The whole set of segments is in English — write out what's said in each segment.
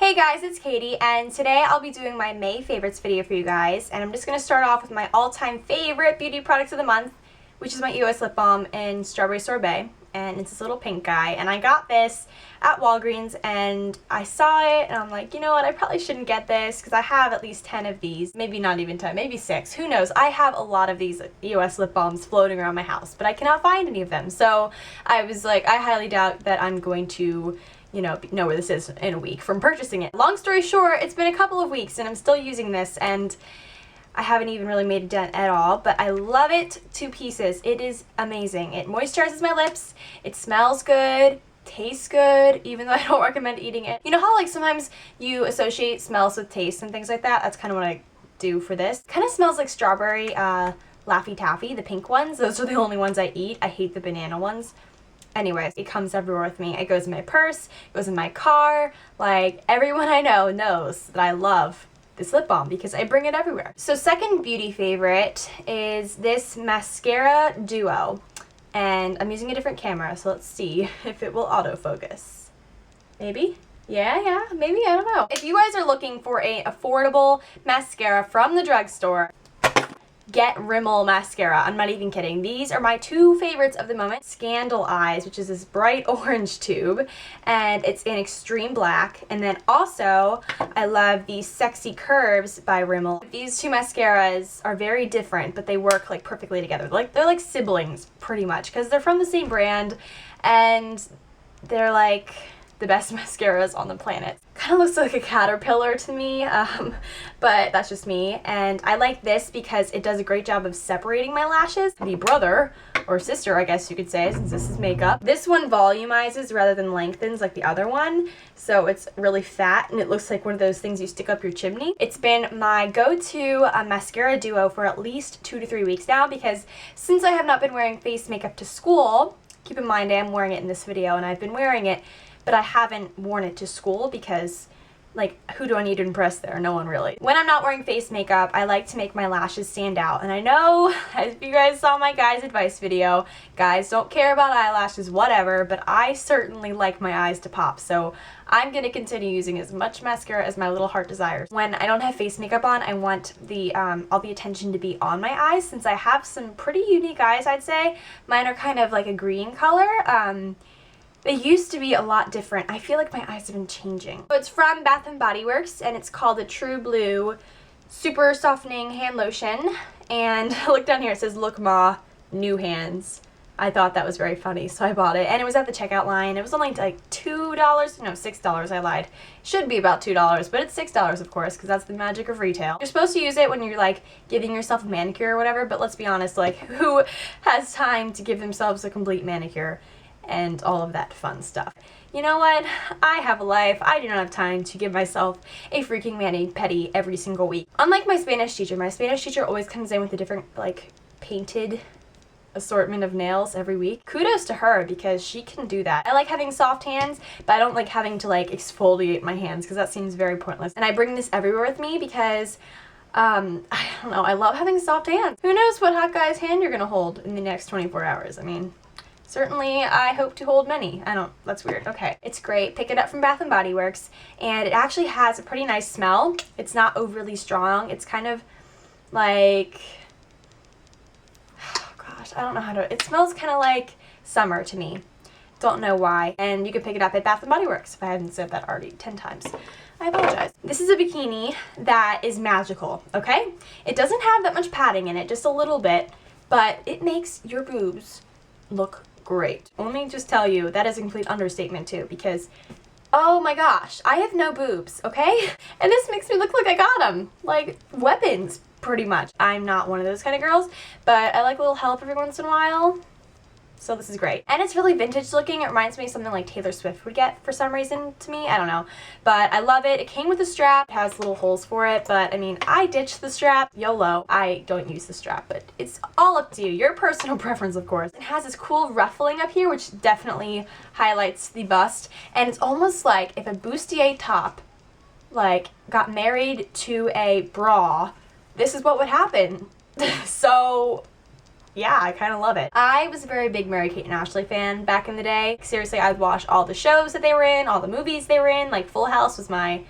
Hey guys, it's Katie, and today I'll be doing my May favorites video for you guys, and I'm just going to start off with my all-time favorite beauty product of the month, which is my EOS lip balm in Strawberry Sorbet, and it's this little pink guy, and I got this at Walgreens, and I saw it, and I'm like, you know what, I probably shouldn't get this, because I have at least 10 of these, maybe not even 10, maybe 6, who knows. I have a lot of these EOS lip balms floating around my house, but I cannot find any of them, so I was like, I highly doubt that I'm going to know where this is in a week from purchasing it. Long story short, it's been a couple of weeks and I'm still using this and I haven't even really made a dent at all, but I love it to pieces. It is amazing. It moisturizes my lips, it smells good, tastes good, even though I don't recommend eating it. You know how like sometimes you associate smells with taste and things like that? That's kind of what I do for this. Kind of smells like strawberry Laffy Taffy, the pink ones. Those are the only ones I eat. I hate the banana ones. Anyways, it comes everywhere with me. It goes in my purse, it goes in my car. Like, everyone I know knows that I love this lip balm because I bring it everywhere. So second beauty favorite is this mascara duo. And I'm using a different camera, so let's see if it will autofocus. Maybe? Yeah, maybe, I don't know. If you guys are looking for an affordable mascara from the drugstore, get Rimmel mascara. I'm not even kidding. These are my two favorites of the moment. Scandal Eyes, which is this bright orange tube, and it's in extreme black. And then also, I love these Sexy Curves by Rimmel. These two mascaras are very different, but they work like perfectly together. They're like siblings, pretty much, because they're from the same brand, and they're like the best mascaras on the planet. Kind of looks like a caterpillar to me, but that's just me. And I like this because it does a great job of separating my lashes. The brother, or sister I guess you could say, since this is makeup. This one volumizes rather than lengthens like the other one, so it's really fat and it looks like one of those things you stick up your chimney. It's been my go-to mascara duo for at least 2 to 3 weeks now because since I have not been wearing face makeup to school, keep in mind I am wearing it in this video and I've been wearing it, but I haven't worn it to school because, like, who do I need to impress there? No one really. When I'm not wearing face makeup, I like to make my lashes stand out. And I know, if you guys saw my guys' advice video, guys don't care about eyelashes, whatever, but I certainly like my eyes to pop. So I'm gonna continue using as much mascara as my little heart desires. When I don't have face makeup on, I want the all the attention to be on my eyes since I have some pretty unique eyes, I'd say. Mine are kind of like a green color. They used to be a lot different. I feel like my eyes have been changing. So it's from Bath & Body Works, and it's called the True Blue Super Softening Hand Lotion. And look down here, it says, "Look Ma, new hands." I thought that was very funny, so I bought it. And it was at the checkout line. It was only like $2, no, $6, I lied. It should be about $2, but it's $6, of course, because that's the magic of retail. You're supposed to use it when you're like giving yourself a manicure or whatever, but let's be honest, like who has time to give themselves a complete manicure and all of that fun stuff? You know what? I have a life. I do not have time to give myself a freaking mani-pedi every single week. Unlike my Spanish teacher always comes in with a different, like, painted assortment of nails every week. Kudos to her because she can do that. I like having soft hands, but I don't like having to, like, exfoliate my hands because that seems very pointless. And I bring this everywhere with me because I don't know, I love having soft hands. Who knows what hot guy's hand you're gonna hold in the next 24 hours? I mean, certainly, I hope to hold many. That's weird. Okay. It's great. Pick it up from Bath & Body Works, and it actually has a pretty nice smell. It's not overly strong. It's kind of like, oh gosh, I don't know how to, it smells kind of like summer to me. Don't know why. And you can pick it up at Bath & Body Works if I haven't said that already 10 times. I apologize. This is a bikini that is magical, okay? It doesn't have that much padding in it, just a little bit, but it makes your boobs look great. Let me just tell you, that is a complete understatement too, because, oh my gosh, I have no boobs, okay? And this makes me look like I got them. Like, weapons, pretty much. I'm not one of those kind of girls, but I like a little help every once in a while. So this is great. And it's really vintage looking. It reminds me of something like Taylor Swift would get for some reason to me. I don't know. But I love it. It came with a strap. It has little holes for it. But I mean, I ditched the strap. YOLO. I don't use the strap. But it's all up to you. Your personal preference, of course. It has this cool ruffling up here, which definitely highlights the bust. And it's almost like if a bustier top, like, got married to a bra, this is what would happen. So yeah, I kind of love it. I was a very big Mary-Kate and Ashley fan back in the day. Seriously, I'd watch all the shows that they were in, all the movies they were in. Like Full House was my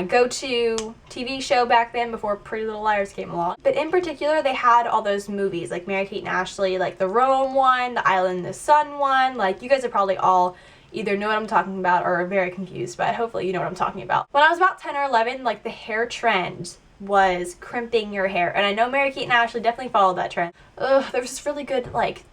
go-to TV show back then before Pretty Little Liars came along. But in particular, they had all those movies like Mary-Kate and Ashley, like the Rome one, the Island in the Sun one. Like, you guys are probably all either know what I'm talking about or are very confused, but hopefully you know what I'm talking about. When I was about 10 or 11, like, the hair trend was crimping your hair, and I know Mary-Kate and Ashley definitely followed that trend. Ugh, there was this really good, like,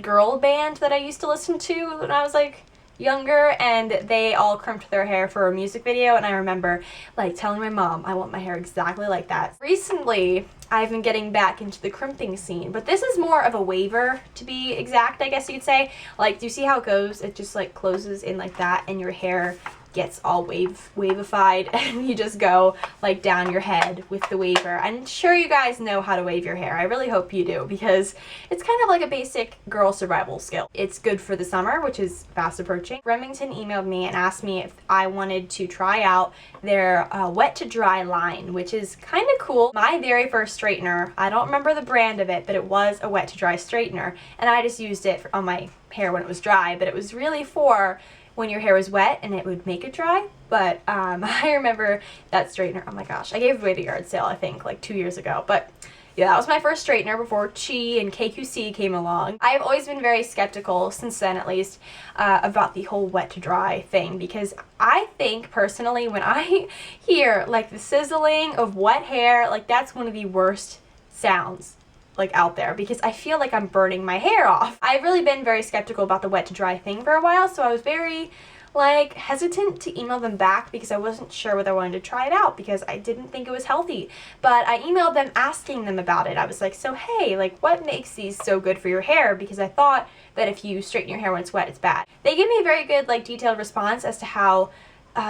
girl band that I used to listen to when I was, like, younger, and they all crimped their hair for a music video, and I remember like telling my mom I want my hair exactly like that. Recently I've been getting back into the crimping scene, but this is more of a waver, to be exact, I guess you could say. Like, do you see how it goes? It just like closes in like that, and your hair gets all wavified, and you just go like down your head with the waver. I'm sure you guys know how to wave your hair. I really hope you do, because it's kind of like a basic girl survival skill. It's good for the summer, which is fast approaching. Remington emailed me and asked me if I wanted to try out their wet to dry line, which is kind of cool. My very first straightener, I don't remember the brand of it, but it was a wet to dry straightener, and I just used it on my hair when it was dry, but it was really for when your hair was wet and it would make it dry. But I remember that straightener, oh my gosh, I gave it away at a yard sale, I think, like 2 years ago. But yeah, that was my first straightener before Chi and KQC came along. I've always been very skeptical, since then at least, about the whole wet to dry thing, because I think personally when I hear like the sizzling of wet hair, like that's one of the worst sounds like out there, because I feel like I'm burning my hair off. I've really been very skeptical about the wet to dry thing for a while, so I was very like hesitant to email them back because I wasn't sure whether I wanted to try it out, because I didn't think it was healthy. But I emailed them asking them about it. I was like, so hey, like what makes these so good for your hair? Because I thought that if you straighten your hair when it's wet, it's bad. They gave me a very good like detailed response as to how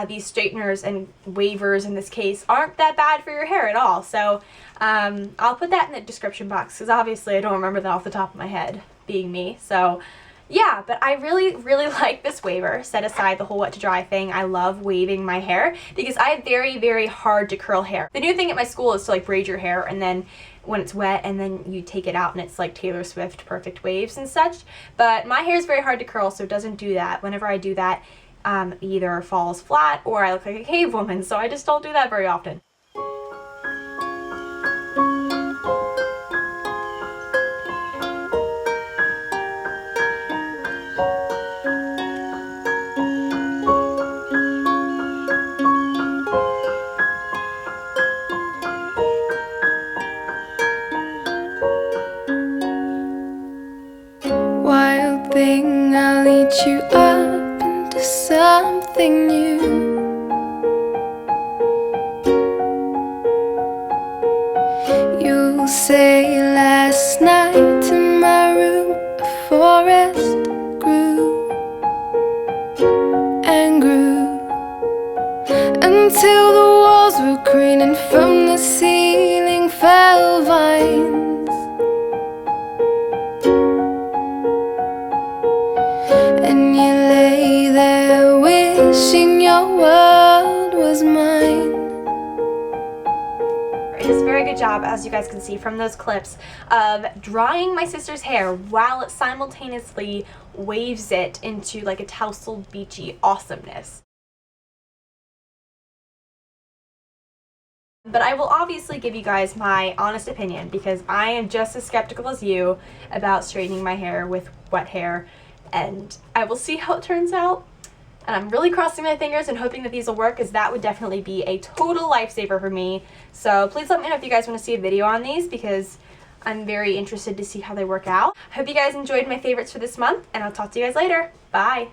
these straighteners and wavers in this case aren't that bad for your hair at all. So I'll put that in the description box, because obviously I don't remember that off the top of my head, being me. So yeah, but I really like this waver. Set aside the whole wet to dry thing, I love waving my hair because I have very hard to curl hair. The new thing at my school is to like braid your hair, and then when it's wet, and then you take it out and it's like Taylor Swift perfect waves and such. But my hair is very hard to curl, so it doesn't do that. Whenever I do that, either falls flat or I look like a cave woman, so I just don't do that very often. Wild thing, I'll eat you up into something new. You'll say last night in my room a forest grew and grew until the walls were green, and from the ceiling fell vines. And you lay there wishing your world was mine. It does a very good job, as you guys can see from those clips, of drying my sister's hair while it simultaneously waves it into like a tousled beachy awesomeness. But I will obviously give you guys my honest opinion, because I am just as skeptical as you about straightening my hair with wet hair, and I will see how it turns out. And I'm really crossing my fingers and hoping that these will work, because that would definitely be a total lifesaver for me. So please let me know if you guys want to see a video on these, because I'm very interested to see how they work out. I hope you guys enjoyed my favorites for this month, and I'll talk to you guys later. Bye!